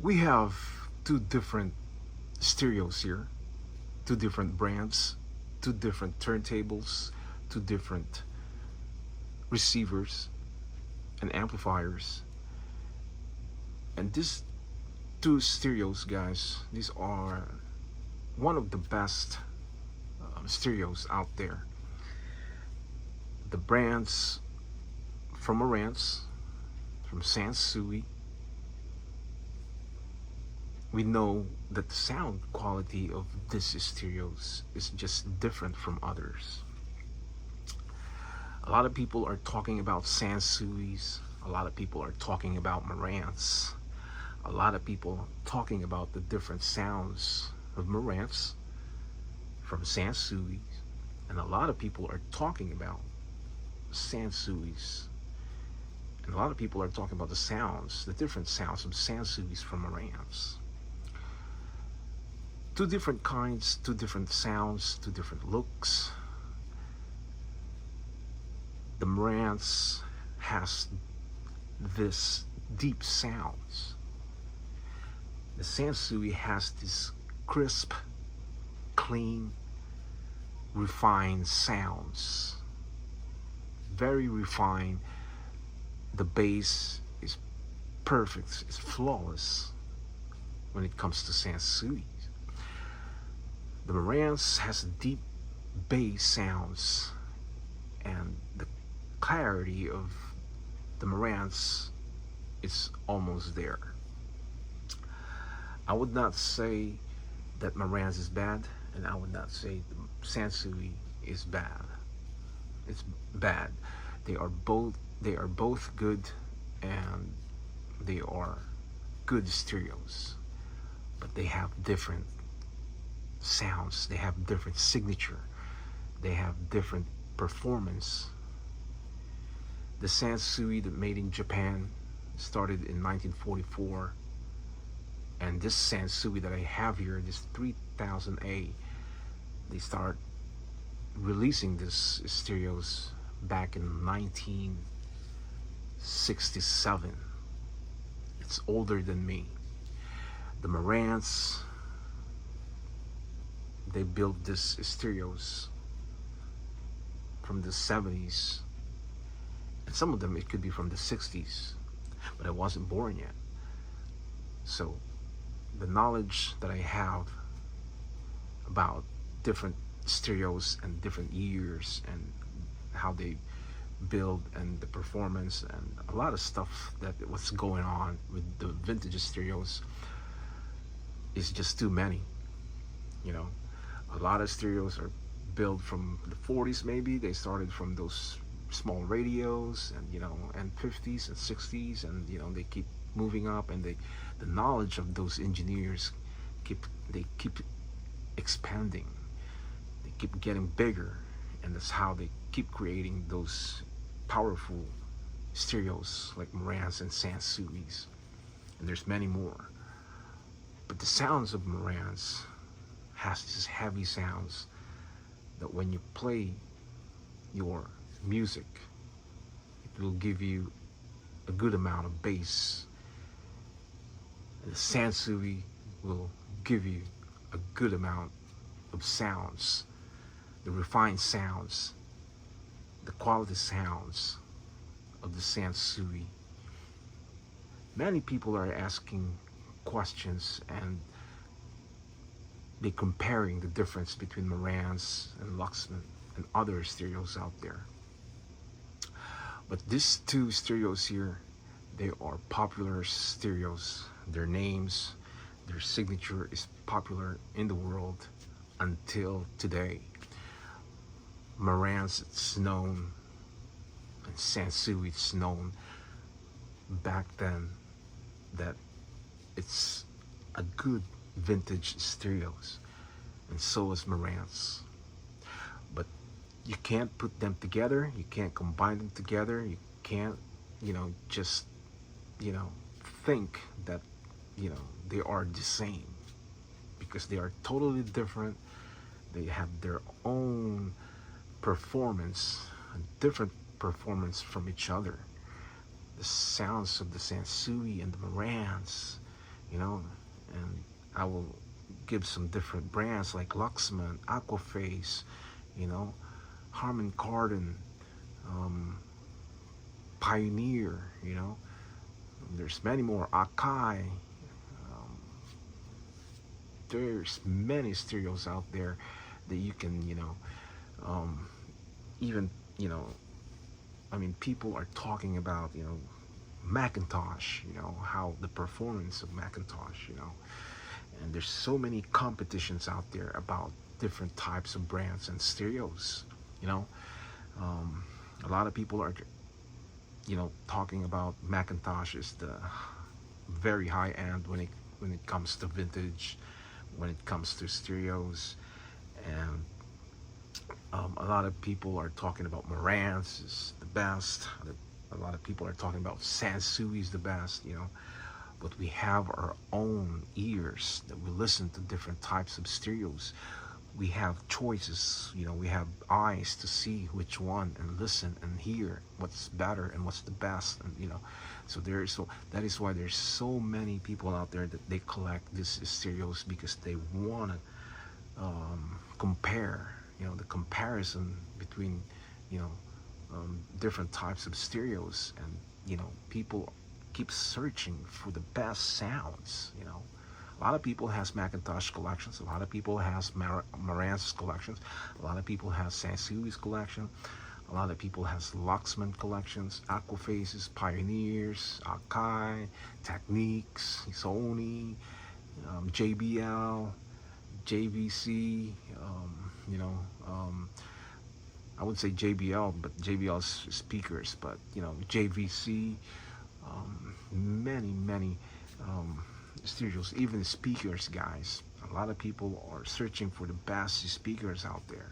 We have two different stereos here, two different brands, two different turntables, two different receivers and amplifiers. And these two stereos, guys, these are one of the best stereos out there. The brands from marantz, from Sansui, we know that the sound quality of these stereos is just different from others. A lot of people are talking about Sansuis. A lot of people are talking about marantz. A lot of people talking about the different sounds of marantz from Sansui. And a lot of people are talking about Sansuis. And a lot of people are talking about the sounds, the different sounds of Sansuis from marantz. Two different kinds, two different sounds, two different looks. The marantz has this deep sounds. The Sansui has this crisp, clean, refined sounds. Very refined. The bass is perfect, it's flawless when it comes to Sansui. The marantz has deep bass sounds, and the clarity of the marantz is almost there. I would not say that marantz is bad, and I would not say the Sansui is bad. It's bad. They are both good, and they are good stereos, but they have different sounds. They have different signature. They have different performance. The Sansui that made in Japan started in 1944, and this Sansui that I have here, this 3000A, they start releasing this stereos back in 1967. It's older than me. The marantz, they built this stereos from the 70s, and some of them it could be from the 60s, but I wasn't born yet. So the knowledge that I have about different stereos and different years and how they build and the performance and a lot of stuff that was going on with the vintage stereos is just too many. You know, a lot of stereos are built from the 40s. Maybe they started from those small radios, and and 50s and 60s, and they keep moving up, and the knowledge of those engineers keep expanding. They keep getting bigger, and that's how they keep creating those powerful stereos like marantz and Sansuis, and there's many more. But the sounds of marantz has these heavy sounds that when you play your music, it will give you a good amount of bass. And the Sansui will give you a good amount of sounds, the refined sounds, the quality sounds of the Sansui. Many people are asking questions, and they comparing the difference between marantz and Luxman and other stereos out there. But these two stereos here, they are popular stereos. Their names, their signature is popular in the world until today. Marantz, it's known, and Sansui, it's known back then that it's a good vintage stereos, and so is marantz. But you can't put them together, you can't combine them together, you can't just think that they are the same, because they are totally different. They have their own performance, a different performance from each other. The sounds of the Sansui and the marantz you know, and I will give some different brands like Luxman, Aquaface, you know, Harman Kardon, um, Pioneer, you know. There's many more. Akai. Um, there's many stereos out there that you can, um, even, you know, I mean, people are talking about, Macintosh, how the performance of Macintosh, and there's so many competitions out there about different types of brands and stereos, you know. Um, a lot of people are, talking about Macintosh is the very high end when it comes to vintage, when it comes to stereos, and a lot of people are talking about Marantz is the best. A lot of people are talking about Sansui is the best, But we have our own ears that we listen to different types of stereos. We have choices, we have eyes to see which one and listen and hear what's better and what's the best, and so that is why there's so many people out there that they collect these stereos because they want to compare, the comparison between, different types of stereos, and people keep searching for the best sounds. A lot of people has Macintosh collections. A lot of people has Marantz collections. A lot of people has Sansui's collection. A lot of people has Luxman collections, Aquafaces, Pioneers, Akai, Techniques, Sony, JBL, JVC. You know, I would say JBL, but JBL's speakers. But JVC, many studios, even speakers, guys. A lot of people are searching for the best speakers out there.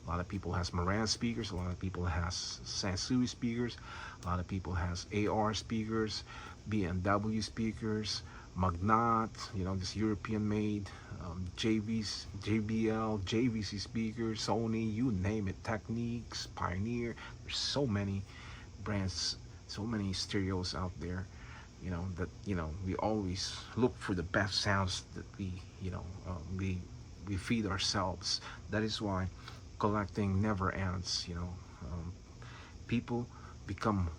A lot of people has Marantz speakers. A lot of people has Sansui speakers. A lot of people has AR speakers, B&W speakers, Magnat. This European made, JBL, JVC speakers, Sony, you name it, Techniques, Pioneer. There's so many brands, so many stereos out there, that we always look for the best sounds that we feed ourselves. That is why collecting never ends. People become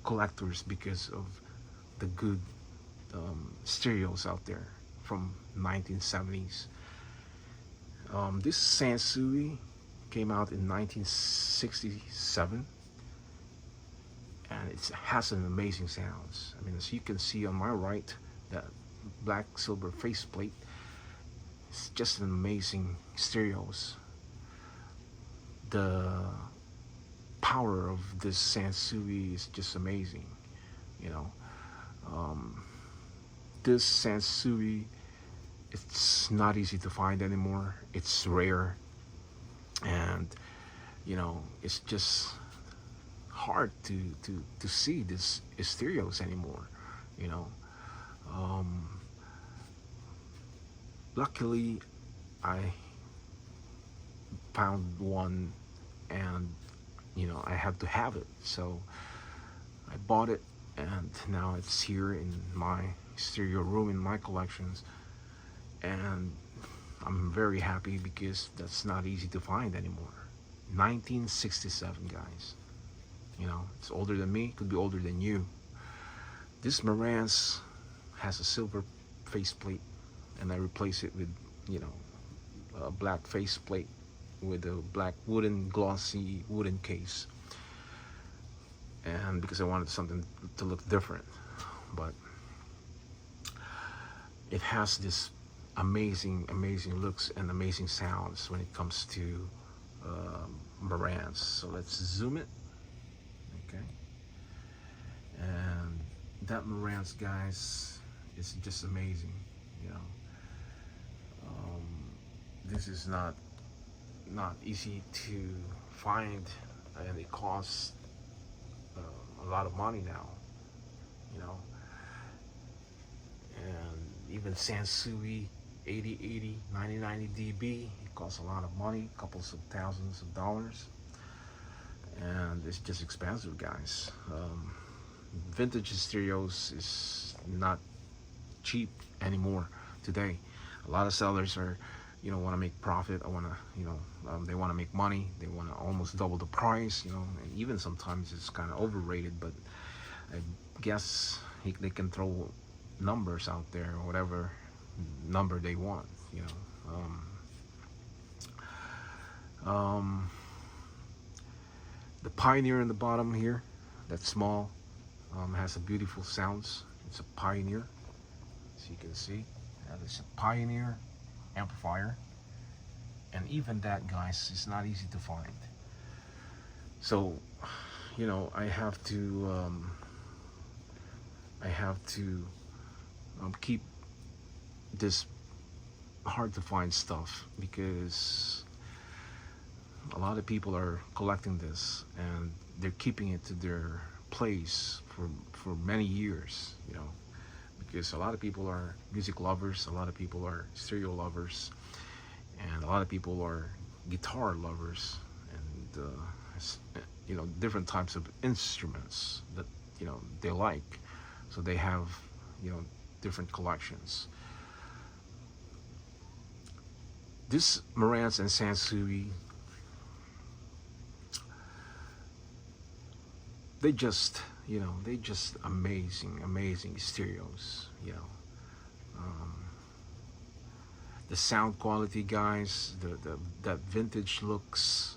collectors because of the good stereos out there from 1970s. This Sansui came out in 1967, and it has an amazing sounds. I mean, as you can see on my right, that black silver faceplate, it's just an amazing stereos. The power of this Sansui is just amazing. you know this Sansui, it's not easy to find anymore. It's rare, and it's just hard to see this stereos anymore. you know um, Luckily, I found one, and I had to have it, so I bought it, and now it's here in my stereo room in my collections, and I'm very happy because that's not easy to find anymore. 1967, guys. It's older than me, could be older than you. This Marantz has a silver faceplate, and I replace it with a black faceplate with a black glossy wooden case, and because I wanted something to look different. But it has this amazing looks and amazing sounds when it comes to Marantz. So let's zoom it. Okay, and that Marantz, guys, is just amazing. This is not easy to find, and it costs a lot of money now. And even Sansui 8080 9090 dB, it costs a lot of money, couples of thousands of dollars, and it's just expensive, guys. Vintage stereos is not cheap anymore today. A lot of sellers are, want to make profit. I want to, they want to make money. They want to almost double the price, and even sometimes it's kind of overrated, but I guess they can throw numbers out there or whatever number they want, the Pioneer in the bottom here, that's small, has a beautiful sounds. It's a Pioneer, as you can see. That is a Pioneer amplifier, and even that, guys, is not easy to find. So, I have to keep this hard to find stuff, because a lot of people are collecting this and they're keeping it to their place for many years, because a lot of people are music lovers, a lot of people are stereo lovers, and a lot of people are guitar lovers, and different types of instruments that they like, so they have different collections. This Marantz and Sansui, they just amazing stereos. The sound quality, guys, that vintage looks,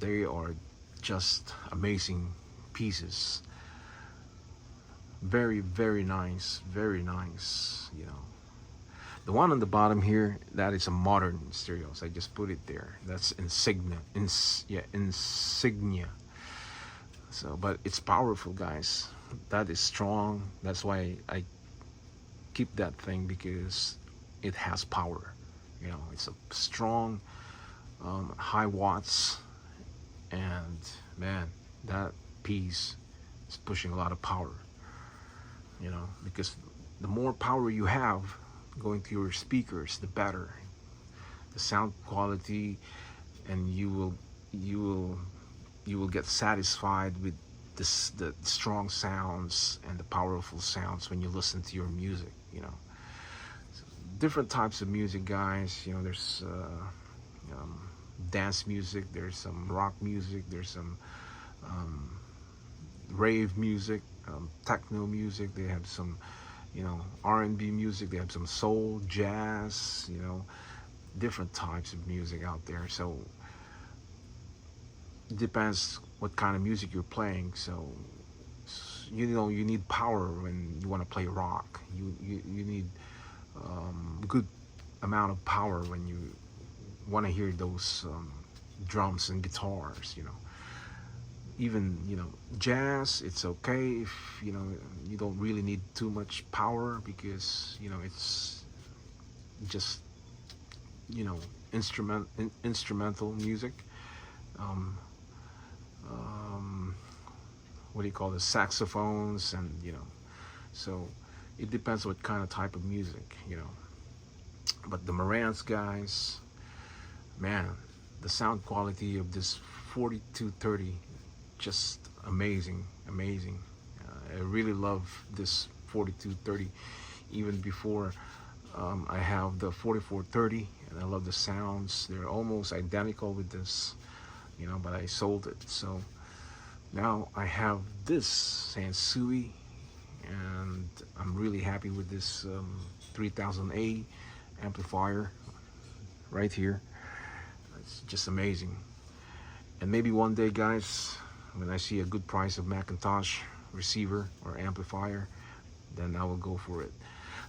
they are just amazing pieces. Very, very nice, very nice. The one on the bottom here, that is a modern stereo, so I just put it there. That's Insignia. Insignia. So, but it's powerful, guys. That is strong. That's why I keep that thing, because it has power. It's a strong, high watts, and man, that piece is pushing a lot of power. Because the more power you have going to your speakers, the better the sound quality, and you will get satisfied with the strong sounds and the powerful sounds when you listen to your music. So different types of music, guys. There's dance music, there's some rock music, there's some rave music, techno music. They have some R&B music, they have some soul, jazz, different types of music out there. So it depends what kind of music you're playing. So you need power when you want to play rock. You need good amount of power when you want to hear those drums and guitars. Even jazz, it's okay if you don't really need too much power, because it's just instrumental music. What do you call the saxophones, and so it depends what kind of type of music. But the Marantz, guys, man, the sound quality of this 4230, just amazing. I really love this 4230 even before I have the 4430, and I love the sounds. They're almost identical with this, but I sold it. So now I have this Sansui, and I'm really happy with this 3000A amplifier right here. It's just amazing. And maybe one day, guys, when I see a good price of Macintosh receiver or amplifier, then I will go for it.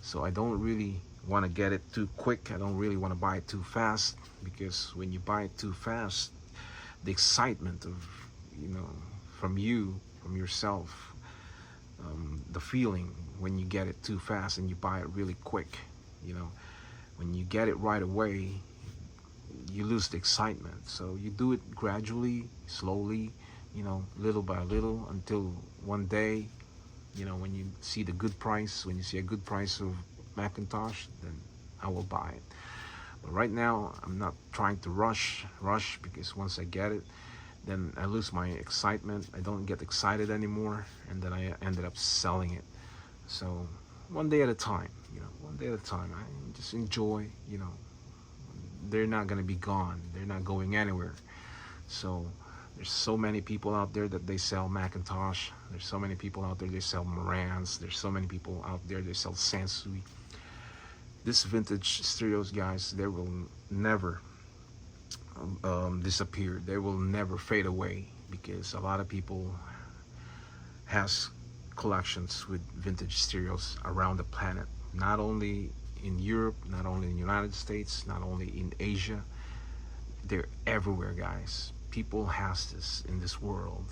So I don't really want to get it too quick. I don't really want to buy it too fast, because when you buy it too fast, the excitement of from yourself, the feeling when you get it too fast and you buy it really quick, when you get it right away, you lose the excitement. So you do it gradually, slowly, little by little, until one day, when you see the good price, when you see a good price of Macintosh, then I will buy it. But right now, I'm not trying to rush, because once I get it, then I lose my excitement. I don't get excited anymore, and then I ended up selling it. So one day at a time, one day at a time. I just enjoy, they're not gonna be gone. They're not going anywhere. So there's so many people out there that they sell Macintosh. There's so many people out there they sell Marantz. There's so many people out there they sell Sansui. This vintage stereos, guys, they will never disappear. They will never fade away, because a lot of people has collections with vintage stereos around the planet, not only in Europe, not only in the United States, not only in Asia. They're everywhere, guys. People has this in this world,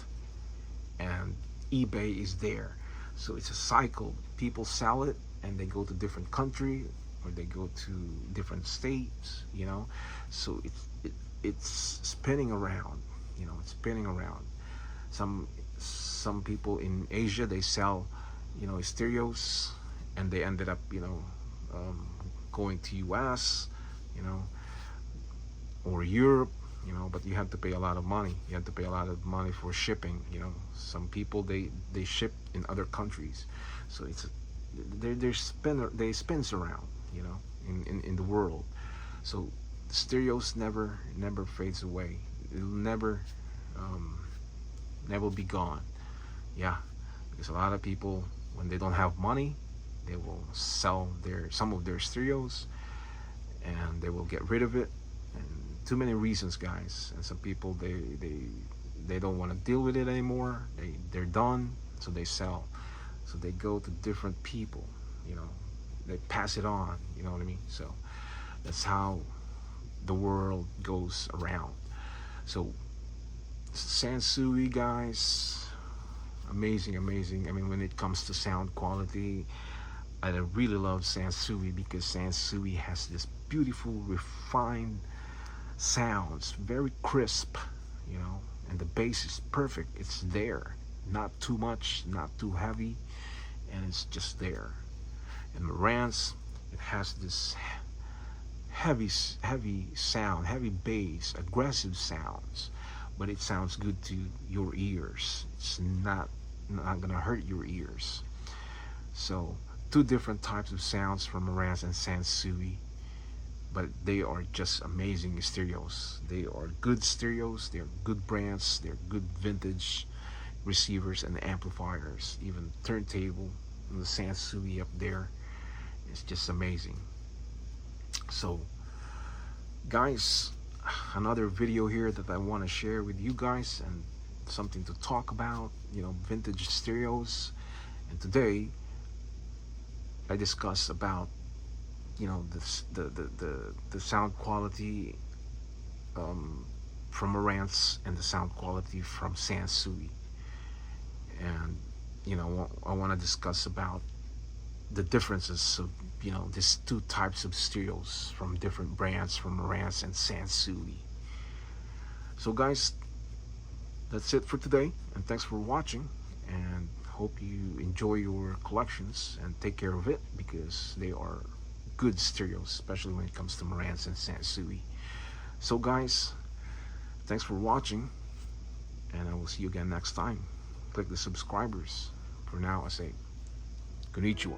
and eBay is there. So it's a cycle. People sell it and they go to different country, or they go to different states, so it's spinning around, it's spinning around. Some people in Asia, they sell stereos, and they ended up going to US, or Europe, but you have to pay a lot of money. You have to pay a lot of money for shipping. Some people, they ship in other countries, so it's they spins around, in the world. So stereos never fades away. It'll never be gone. Yeah, because a lot of people, when they don't have money, they will sell some of their stereos, and they will get rid of it. And too many reasons, guys. And some people, they don't want to deal with it anymore. They're done, so they sell. So they go to different people, they pass it on, you know what I mean? So that's how the world goes around. So Sansui, guys, amazing. I mean, when it comes to sound quality, I really love Sansui, because Sansui has this beautiful, refined sounds, very crisp, and the bass is perfect. It's there, not too much, not too heavy, and it's just there. And Marantz, it has this heavy sound, heavy bass, aggressive sounds, but it sounds good to your ears. It's not gonna hurt your ears. So two different types of sounds from Marantz and Sansui, but they are just amazing stereos. They are good stereos. They're good brands. They're good vintage receivers and amplifiers. Even turntable and the Sansui up there. It's just amazing. So guys, another video here that I want to share with you guys, and something to talk about, vintage stereos. And today I discuss about the sound quality from Marantz and the sound quality from Sansui. And I want to discuss about the differences of these two types of stereos from different brands, from Marantz and Sansui. So guys, that's it for today, and thanks for watching, and hope you enjoy your collections and take care of it, because they are good stereos, especially when it comes to Marantz and Sansui. So guys, thanks for watching, and I will see you again next time. Click the subscribers. For now, I say konnichiwa.